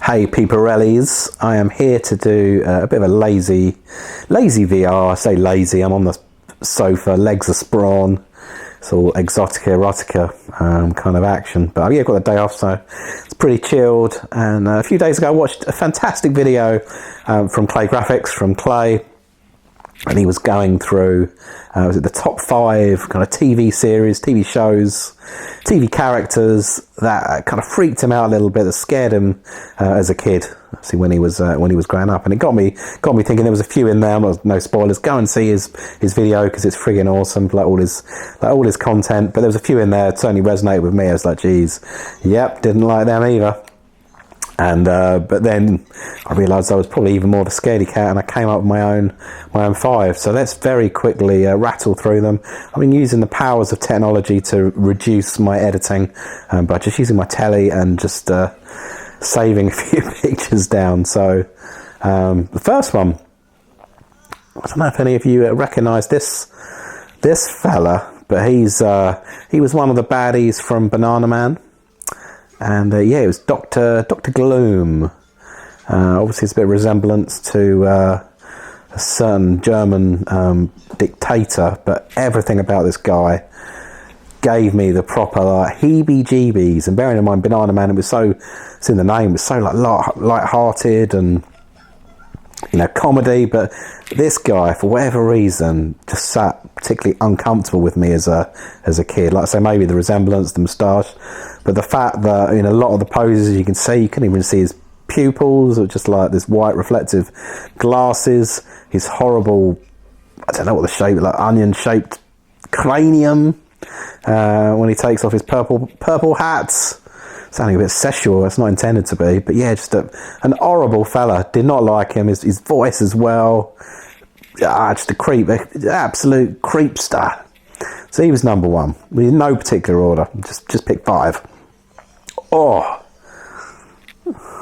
Hey Peeperellis, I am here to do a bit of a lazy VR. I say lazy, I'm on the sofa, legs are sprawn. It's all exotica, erotica kind of action. But yeah, I've got the day off, so it's pretty chilled. And a few days ago I watched a fantastic video from Clay Graphics, from Clay. And he was going through, was it the top 5 kind of TV series, TV shows, TV characters that kind of freaked him out a little bit, that scared him as a kid. See, when he was growing up, and it got me thinking. There was a few in there. No spoilers. Go and see his video because it's friggin' awesome. Like all his content. But there was a few in there that certainly resonated with me. I was like, geez, yep, didn't like them either. And but then I realised I was probably even more of a scaredy cat, and I came up with my own 5. So let's very quickly rattle through them. I've been using the powers of technology to reduce my editing by just using my telly and just saving a few pictures down. So the first one, I don't know if any of you recognise this fella, but he was one of the baddies from Banana Man. And yeah, it was Dr. Gloom. Obviously, it's a bit of resemblance to a certain German dictator, but everything about this guy gave me the proper heebie-jeebies. And bearing in mind, Banana Man, it's in the name, it was so light-hearted and comedy. But this guy, for whatever reason, just sat particularly uncomfortable with me as a kid. Like I say, maybe the resemblance, the moustache. But the fact that in a lot of the poses you can see, you couldn't even see his pupils, or just like this white reflective glasses, his horrible, I don't know what the shape, like onion-shaped cranium, when he takes off his purple hats. Sounding a bit sexual, it's not intended to be, but yeah, just an horrible fella. Did not like him, his voice as well. Just a creep, absolute creepster. So he was number 1, in no particular order, just pick 5.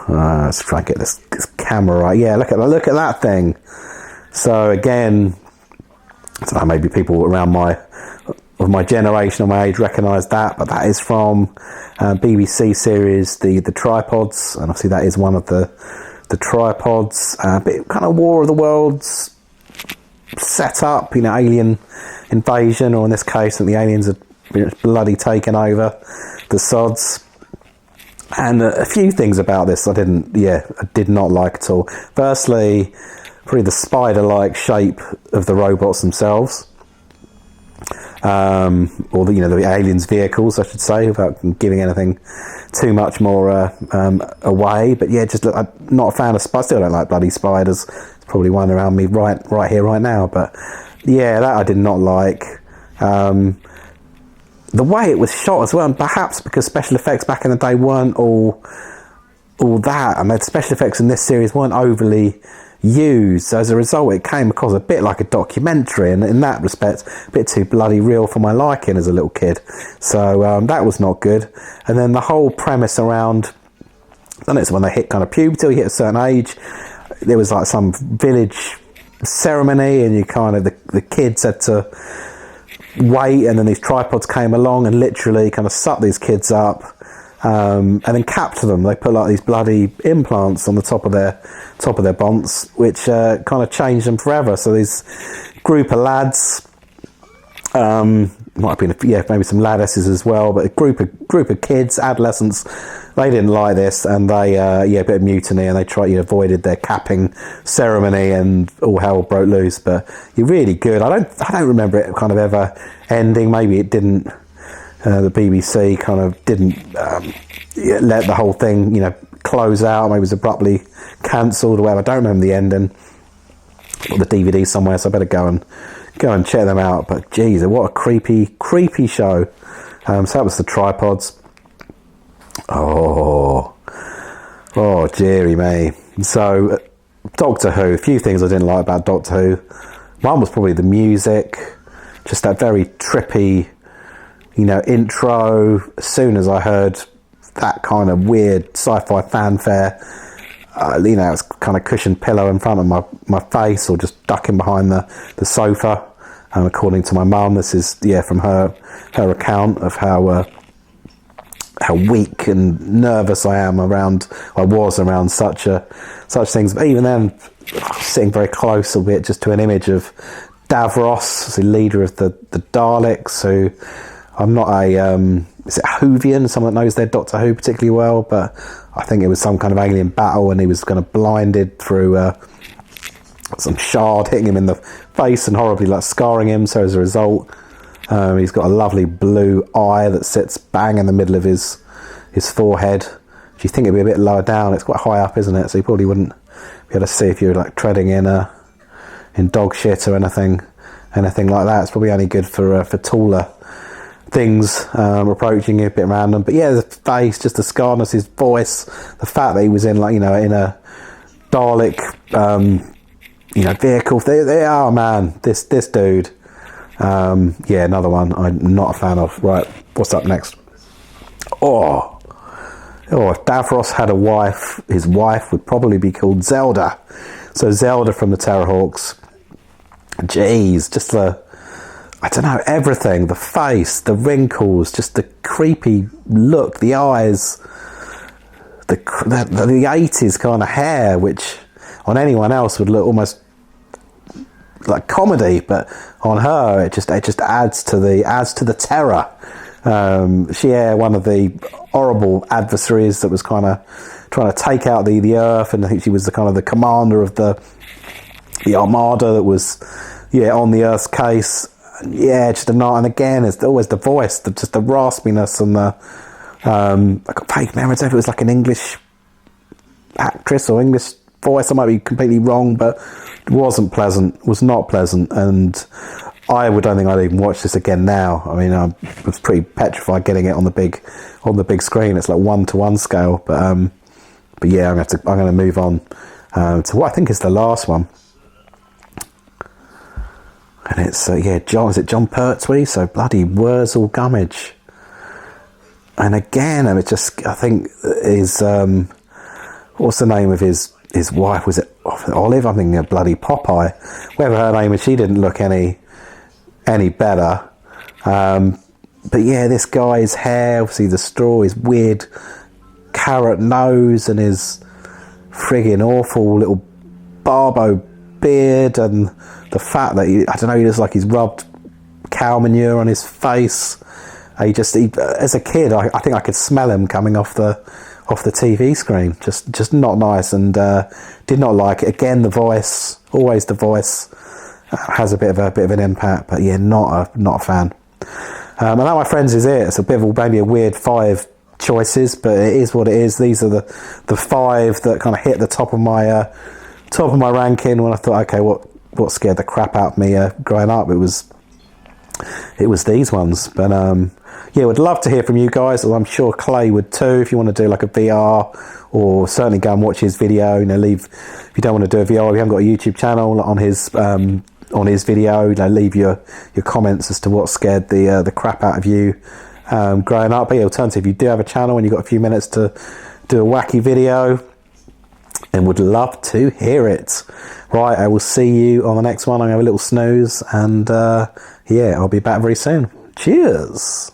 Let's try and get this camera right. Yeah, look at that thing. So again, I don't know, maybe people around my generation or my age recognise that, but that is from BBC series the Tripods, and obviously that is one of the tripods. Bit kind of War of the Worlds set up, alien invasion, or in this case, the aliens are bloody taken over the sods. And a few things about this I did not like at all. Firstly, probably the spider-like shape of the robots themselves, or the aliens' vehicles, I should say, without giving anything too much more away. But yeah, I'm not a fan of spiders. Still don't like bloody spiders. There's probably one around me right here, right now. But yeah, that I did not like. The way it was shot as well, and perhaps because special effects back in the day weren't all that, and the special effects in this series weren't overly used. So as a result, it came across a bit like a documentary, and in that respect, a bit too bloody real for my liking as a little kid. So that was not good. And then the whole premise around, I don't know, it's when they hit kind of puberty, you hit a certain age, there was like some village ceremony, and you kind of, the kids had to wait, and then these tripods came along and literally kind of sucked these kids up, and then capture them. They put like these bloody implants on the top of their bonds, which kind of changed them forever. So these group of lads, might have been maybe some ladesses as well, but a group of kids, adolescents, they didn't like this, and they a bit of mutiny, and they avoided their capping ceremony, and all hell broke loose. But you're really good. I don't remember it kind of ever ending. Maybe it didn't. The BBC kind of didn't let the whole thing close out. Maybe it was abruptly cancelled or whatever. I don't remember the ending. Got the DVD somewhere, so I better go and check them out. But geez, what a creepy show. So that was the Tripods. Oh dearie me. So Doctor Who, a few things I didn't like about Doctor Who. One was probably the music, just that very trippy intro. As soon as I heard that kind of weird sci-fi fanfare, it's kind of cushioned pillow in front of my face, or just ducking behind the sofa. According to my mum, this is from her account of how how weak and nervous I was around such things. But even then, sitting very close, albeit just to an image of Davros, the leader of the Daleks, who I'm not is it Whovian, someone that knows their Doctor Who particularly well, but I think it was some kind of alien battle and he was kind of blinded through some shard hitting him in the face and horribly scarring him. So as a result, he's got a lovely blue eye that sits bang in the middle of his forehead. If you think it'd be a bit lower down, it's quite high up, isn't it? So you probably wouldn't be able to see if you're treading in dog shit or anything like that. It's probably only good for taller things approaching you, a bit random. But yeah, the face, just the scarness, his voice, the fact that he was in in a Dalek vehicle. They are, man, this dude. Yeah, another one I'm not a fan of. Right, what's up next? Oh, if Davros had a wife, his wife would probably be called Zelda. So Zelda from the Terrorhawks. Jeez, just I don't know, everything, the face, the wrinkles, just the creepy look, the eyes, the 80s kind of hair, which on anyone else would look almost like comedy, but on her it just adds to the terror. She one of the horrible adversaries that was kind of trying to take out the Earth, and I think she was the commander of the armada that was on the Earth's case. Just a night, and again, it's always the voice, just the raspiness, and the I got vague memories if it was like an English actress or English voice. I might be completely wrong, but it wasn't pleasant. Was not pleasant, and I don't think I'd even watch this again now. I mean, I was pretty petrified getting it on the big screen. It's like 1-to-1 scale, but yeah, I'm going to move on to what I think is the last one. And it's John Pertwee, so bloody Wurzel Gummidge. And again, I think his what's the name of his wife? Was it Olive? I'm thinking of bloody Popeye. Whatever her name is, she didn't look any better. But yeah, this guy's hair, obviously the straw, his weird carrot nose, and his friggin' awful little barbo beard, and the fact that he looks like he's rubbed cow manure on his face. He as a kid, I think I could smell him coming off the TV screen. Just not nice, and did not like it. Again, the voice, always the voice, has a bit of an impact. But yeah, not a fan. And that, my friends, is it. It's a bit of maybe a weird 5 choices, but it is what it is. These are the 5 that kind of hit the top of my ranking when I thought, okay, what scared the crap out of me growing up? It was these ones. But yeah, would love to hear from you guys. I'm sure Clay would too. If you want to do like a VR, or certainly go and watch his video. Leave if you don't want to do a VR. If you haven't got a YouTube channel, on his video, leave your comments as to what scared the crap out of you growing up. But yeah, alternative, if you do have a channel and you've got a few minutes to do a wacky video, and would love to hear it. Right, I will see you on the next one. I'm going to have a little snooze, and yeah, I'll be back very soon. Cheers.